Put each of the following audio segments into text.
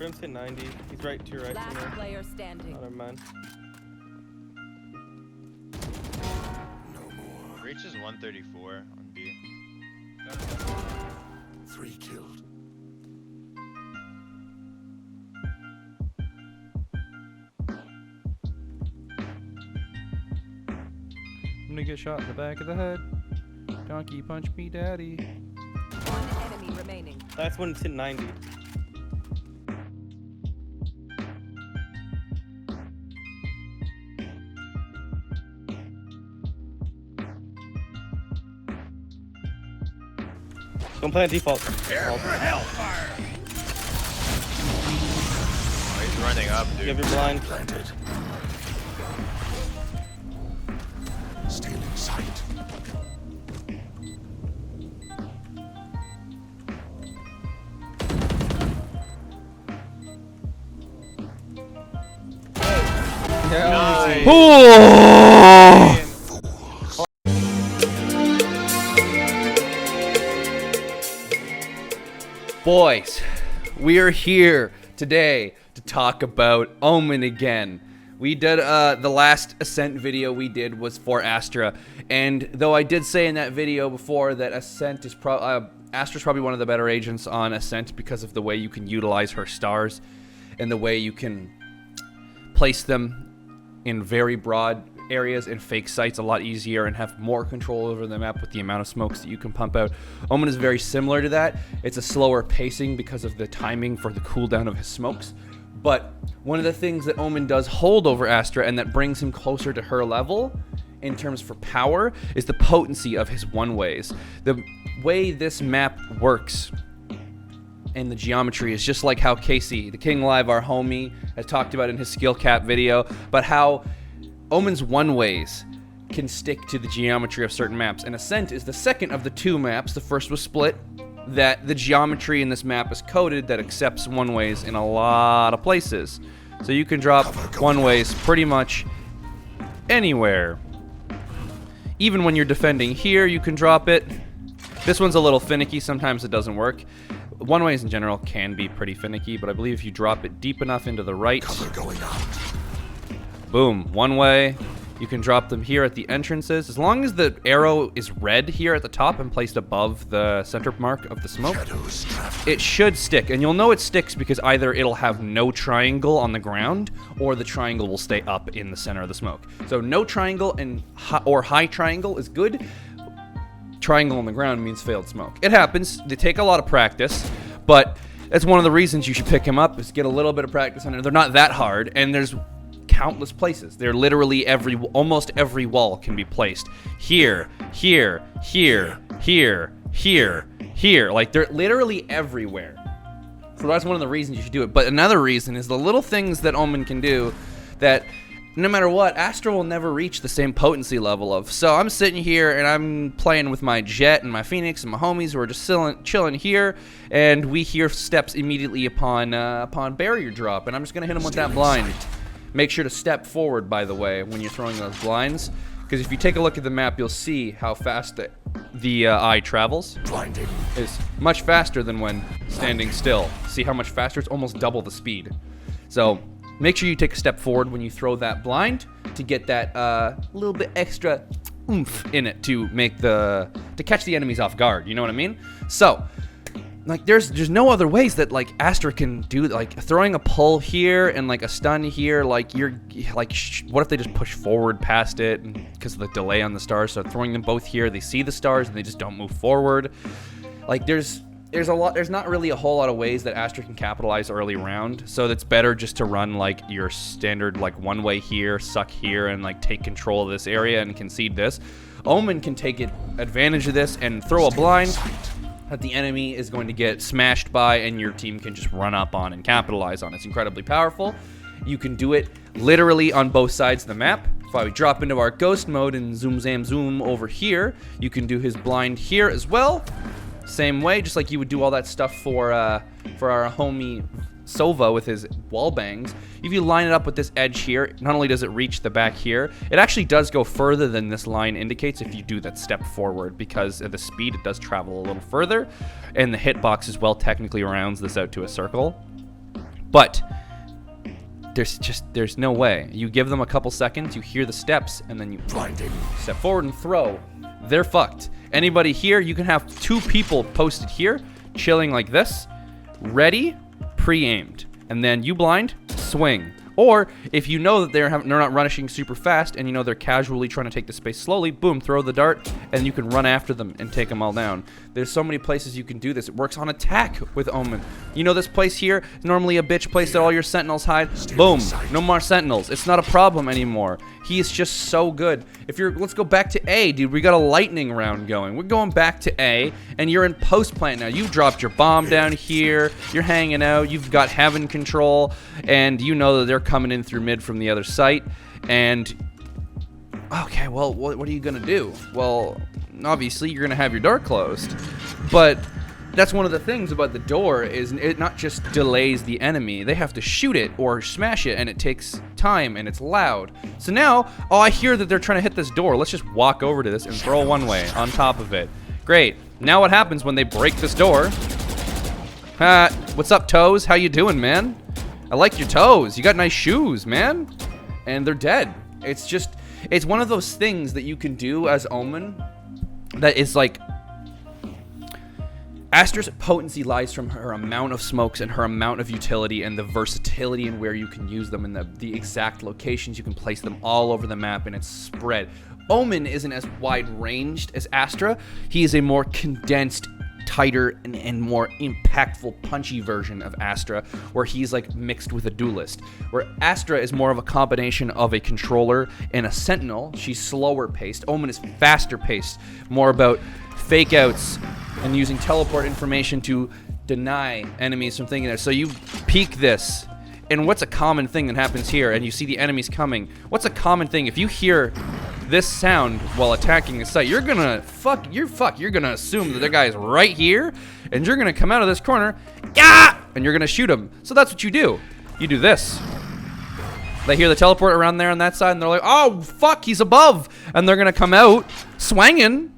Grim's hit 90. He's right to your right. Last player standing. Oh, never mind. No more. Reach is 134 on B. 3 killed. I'm gonna get shot in the back of the head. Donkey punch me, daddy. One enemy remaining. That's when it's hit 90. Don't play on default. Hellfire! Oh, he's running up, You have dude. your blind. Planted. Stealing sight. Nice. Oh! Boys, we are here today to talk about Omen again. We did the last Ascent video we did was for Astra, and though I did say in that video before that Ascent is Astra's probably one of the better agents on Ascent because of the way you can utilize her stars and the way you can place them in very broad areas and fake sites a lot easier and have more control over the map with the amount of smokes that you can pump out. Omen is very similar to that. It's a slower pacing because of the timing for the cooldown of his smokes. But one of the things that Omen does hold over Astra and that brings him closer to her level in terms for power is the potency of his one-ways. The way this map works and the geometry is just like how Casey, the King Live, our homie, has talked about in his skill cap video, but how Omen's one-ways can stick to the geometry of certain maps. And Ascent is the second of the two maps, the first was Split, that the geometry in this map is coded that accepts one-ways in a lot of places. So you can drop one-ways pretty much anywhere. Even when you're defending here, you can drop it. This one's a little finicky, sometimes it doesn't work. One-ways in general can be pretty finicky, but I believe if you drop it deep enough into the right, Cover going out. boom, one way. You can drop them here at the entrances. As long as the arrow is red here at the top and placed above the center mark of the smoke, Shadows traveling. it should stick. And you'll know it sticks because either it'll have no triangle on the ground or the triangle will stay up in the center of the smoke. So no triangle or high triangle is good. Triangle on the ground means failed smoke. It happens. They take a lot of practice, but that's one of the reasons you should pick him up is get a little bit of practice on it. They're not that hard, and there's countless places. They're literally almost every wall can be placed. Here, here, here, here, here, here. Like they're literally everywhere. So that's one of the reasons you should do it. But another reason is the little things that Omen can do that no matter what, Astra will never reach the same potency level of. So I'm sitting here and I'm playing with my Jet and my Phoenix and my homies who are just chilling here, and we hear steps immediately upon barrier drop, and I'm just gonna hit him with that blind. Make sure to step forward, by the way, when you're throwing those blinds, because if you take a look at the map, you'll see how fast the eye travels. Blinding. It's much faster than when standing still. See how much faster? It's almost double the speed. So make sure you take a step forward when you throw that blind to get that little bit extra oomph in it to catch the enemies off guard. You know what I mean? So, like, there's no other ways that like Astra can do, like throwing a pull here and like a stun here. Like what if they just push forward past it because of the delay on the stars? So throwing them both here, they see the stars and they just don't move forward. Like there's not really a whole lot of ways that Astra can capitalize early round, so it's better just to run like your standard like one way here, suck here, and like take control of this area and concede this. Omen can take advantage of this and throw a blind that the enemy is going to get smashed by, and your team can just run up on and capitalize on. It's incredibly powerful. You can do it literally on both sides of the map. If I drop into our ghost mode and zoom zam zoom over here, you can do his blind here as well. Same way, just like you would do all that stuff for our homie Sova with his wall bangs. If you line it up with this edge here, not only does it reach the back here, it actually does go further than this line indicates if you do that step forward, because of the speed it does travel a little further, and the hitbox as well technically rounds this out to a circle. But there's no way. You give them a couple seconds, you hear the steps, and then you Blinding. step forward and throw. They're fucked. Anybody here, you can have 2 people posted here, chilling like this, ready, pre-aimed. And then you blind, swing. Or if you know that they're not rushing super fast and you know they're casually trying to take the space slowly, boom, throw the dart and you can run after them and take them all down. There's so many places you can do this. It works on attack with Omen. You know this place here is normally a bitch place that all your sentinels hide. Boom, no more sentinels. It's not a problem anymore. He is just so good. Let's go back to A, dude. We got a lightning round going. We're going back to A, and you're in post plant now. You dropped your bomb down here. You're hanging out. You've got heaven control, and you know that they're coming in through mid from the other site. And okay, well, what are you gonna do? Well, obviously you're gonna have your door closed, but that's one of the things about the door is it not just delays the enemy. They have to shoot it or smash it, and it takes time, and it's loud. So now, oh, I hear that they're trying to hit this door. Let's just walk over to this and throw one way on top of it. Great. Now what happens when they break this door? What's up, toes? How you doing, man? I like your toes. You got nice shoes, man. And they're dead. It's one of those things that you can do as Omen that is like, Astra's potency lies from her amount of smokes and her amount of utility and the versatility and where you can use them and the exact locations you can place them all over the map, and it's spread. Omen isn't as wide ranged as Astra. He is a more condensed, tighter, and more impactful, punchy version of Astra, where he's like mixed with a duelist. Where Astra is more of a combination of a controller and a sentinel. She's slower paced. Omen is faster paced, more about fake outs and using teleport information to deny enemies from thinking that. So you peek this, and what's a common thing that happens here, and you see the enemies coming. What's a common thing? If you hear this sound while attacking the site, you're gonna assume that the guy is right here, and you're gonna come out of this corner, and you're gonna shoot him. So that's what you do. You do this. They hear the teleport around there on that side, and they're like, oh, fuck, he's above. And they're gonna come out swanging.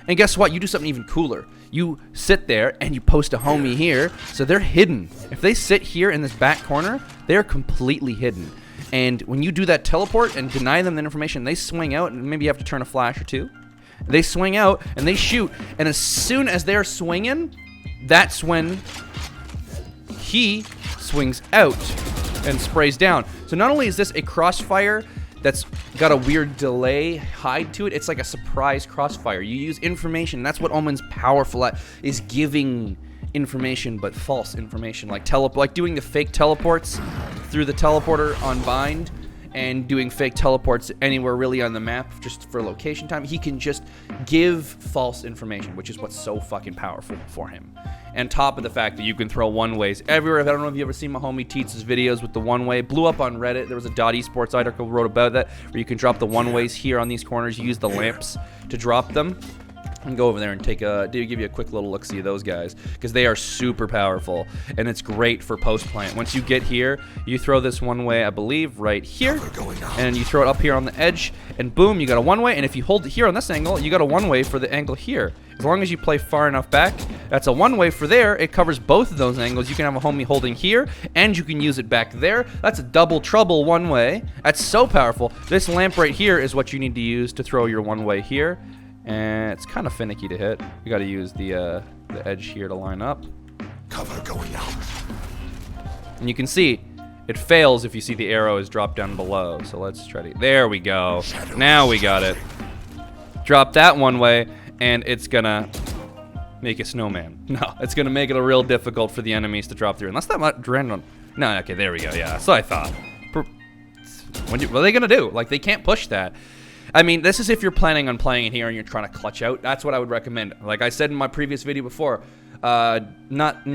And guess what? You do something even cooler. You sit there and you post a homie here, so they're hidden. If they sit here in this back corner, they're completely hidden. And when you do that teleport and deny them the information, they swing out, and maybe you have to turn a flash or two. They swing out and they shoot, and as soon as they're swinging, that's when he swings out and sprays down. So not only is this a crossfire that's got a weird delay hide to it, it's like a surprise crossfire. You use information. That's what Omen's powerful at, is giving information, but false information, like doing the fake teleports through the teleporter on bind, and doing fake teleports anywhere really on the map just for location time. He can just give false information, which is what's so fucking powerful for him. And top of the fact that you can throw one-ways everywhere. I don't know if you've ever seen my homie Teets' videos with the one-way. Blew up on Reddit. There was a .esports article wrote about that, where you can drop the one-ways here on these corners. You use the lamps to drop them. And go over there and give you a quick little look-see of those guys, because they are super powerful, and it's great for post-plant. Once you get here, you throw this one-way, I believe, right here, and you throw it up here on the edge, and boom, you got a one-way, and if you hold it here on this angle, you got a one-way for the angle here. As long as you play far enough back, that's a one-way for there. It covers both of those angles. You can have a homie holding here, and you can use it back there. That's a double trouble one-way. That's so powerful. This lamp right here is what you need to use to throw your one-way here. And it's kind of finicky to hit. You got to use the edge here to line up. Cover going out. And you can see it fails if you see the arrow is dropped down below. So let's try to. There we go. Now we got it. Drop that one way, and it's gonna make a snowman. No, it's gonna make it real difficult for the enemies to drop through. Unless that might random. No, okay, there we go. Yeah, that's what I thought. What are they gonna do? Like, they can't push that. I mean, this is if you're planning on playing it here and you're trying to clutch out. That's what I would recommend. Like I said in my previous video before, not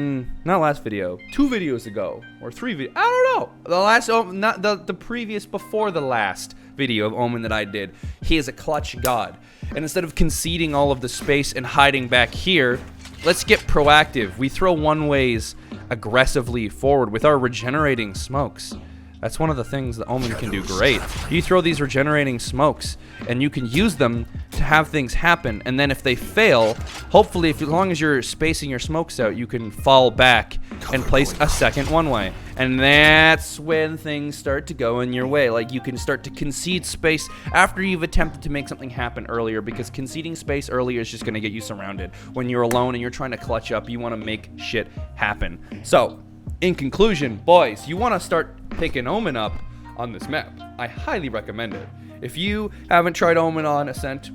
last video, 2 videos ago or 3 videos. I don't know. The last, not the previous before the last video of Omen that I did. He is a clutch god, and instead of conceding all of the space and hiding back here, let's get proactive. We throw one-ways aggressively forward with our regenerating smokes. That's one of the things that Omen can do great. You throw these regenerating smokes, and you can use them to have things happen. And then if they fail, hopefully, as long as you're spacing your smokes out, you can fall back and place a second one-way. And that's when things start to go in your way. Like, you can start to concede space after you've attempted to make something happen earlier, because conceding space earlier is just going to get you surrounded. When you're alone and you're trying to clutch up, you want to make shit happen. So, in conclusion, boys, you want to start picking Omen up on this map. I highly recommend it. If you haven't tried Omen on Ascent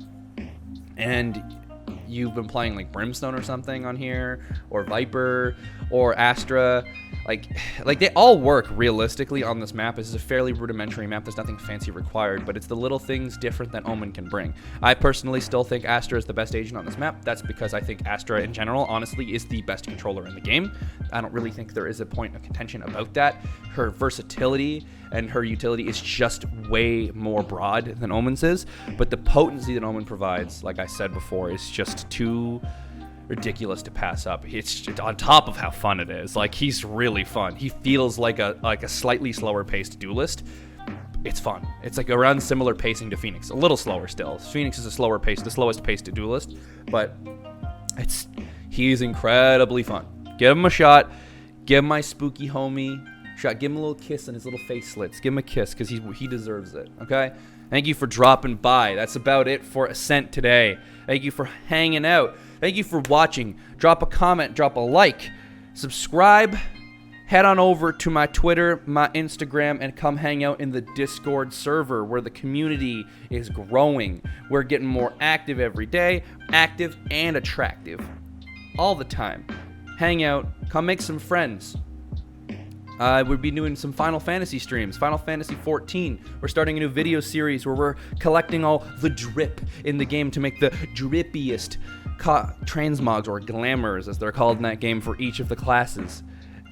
and you've been playing like Brimstone or something on here, or Viper, or Astra, like they all work realistically on this map. This is a fairly rudimentary map. There's nothing fancy required, but it's the little things different that Omen can bring. I personally still think Astra is the best agent on this map. That's because I think Astra in general, honestly, is the best controller in the game. I don't really think there is a point of contention about that. Her versatility and her utility is just way more broad than Omen's is, but the potency that Omen provides, like I said before, is just too ridiculous to pass up. It's just on top of how fun it is. Like, he's really fun. He feels like a slightly slower paced duelist. It's fun. It's like around similar pacing to Phoenix. A little slower still. Phoenix is a slower pace, the slowest paced duelist, but he's incredibly fun. Give him a shot. Give my spooky homie a shot. Give him a little kiss on his little face slits. Give him a kiss, because he deserves it. Okay? Thank you for dropping by. That's about it for Ascent today. Thank you for hanging out. Thank you for watching. Drop a comment, drop a like, subscribe, head on over to my Twitter, my Instagram, and come hang out in the Discord server where the community is growing. We're getting more active every day, active and attractive, all the time. Hang out, come make some friends. We'll be doing some Final Fantasy streams. Final Fantasy 14. We're starting a new video series where we're collecting all the drip in the game to make the drippiest transmogs, or glamours as they're called in that game, for each of the classes.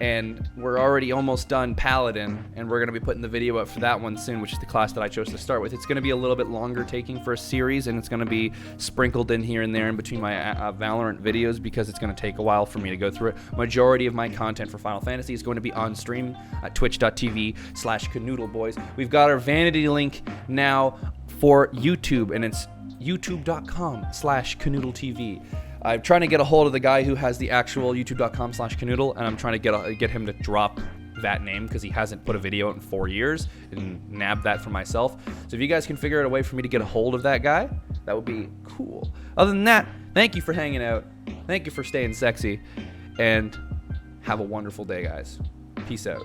And we're already almost done Paladin, and we're going to be putting the video up for that one soon, which is the class that I chose to start with. It's going to be a little bit longer taking for a series, and it's going to be sprinkled in here and there in between my Valorant videos, because it's going to take a while for me to go through it. Majority of my content for Final Fantasy is going to be on stream at twitch.tv/Kanoodle, boys. We've got our vanity link now for YouTube, and it's youtube.com/KanoodleTV. I'm trying to get a hold of the guy who has the actual youtube.com/Kanoodle, and I'm trying to get him to drop that name, because he hasn't put a video out in 4 years, and nab that for myself. So if you guys can figure out a way for me to get a hold of that guy, that would be cool. Other than that, thank you for hanging out. Thank you for staying sexy, and have a wonderful day, guys. Peace out.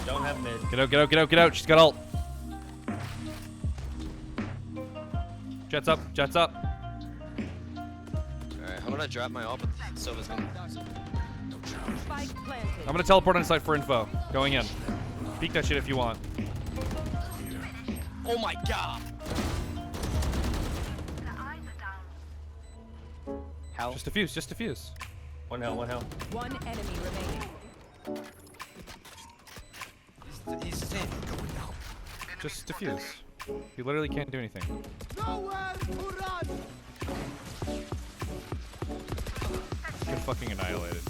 Don't have mid. Get out, get out, get out, get out. She's got ult. Jets up, jets up. Alright, I'm gonna drop my ult, but Sova's gonna. Spike planted. I'm gonna teleport on site for info. Going in. Peek that shit if you want. Oh my god! Hell. Just defuse, just defuse. One hell, one hell. One enemy remaining. He's the same. Just defuse. You literally can't do anything. Get fucking annihilated.